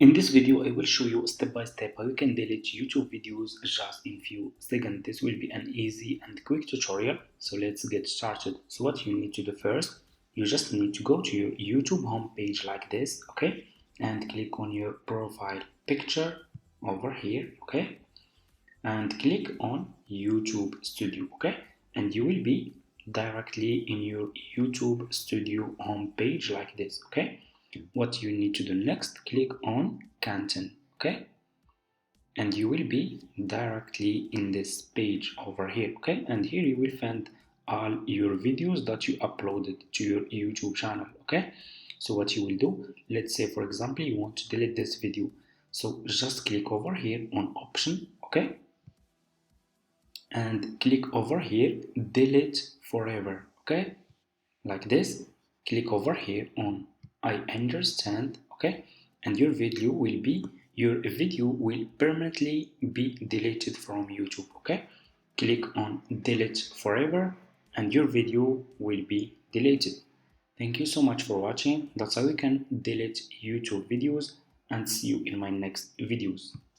In this video, I will show you step by step how you can delete YouTube videos just in few seconds. This will be an easy and quick tutorial. So let's get started. So what you need to do first, you just need to go to your YouTube homepage like this, okay? And click on your profile picture over here, okay? And click on YouTube Studio, okay? And you will be directly in your YouTube Studio homepage like this, okay? What you need to do next, click on content, okay? And you will be directly in this page over here, okay? And here you will find all your videos that you uploaded to your YouTube channel, okay? So what you will do, let's say for example you want to delete this video, so just click over here on option, okay? And click over here delete forever, okay? Like this. Click over here on I understand, okay? And your video will permanently be deleted from YouTube, okay? Click on delete forever and your video will be deleted. Thank you so much for watching. That's how you can delete YouTube videos, and see you in my next videos.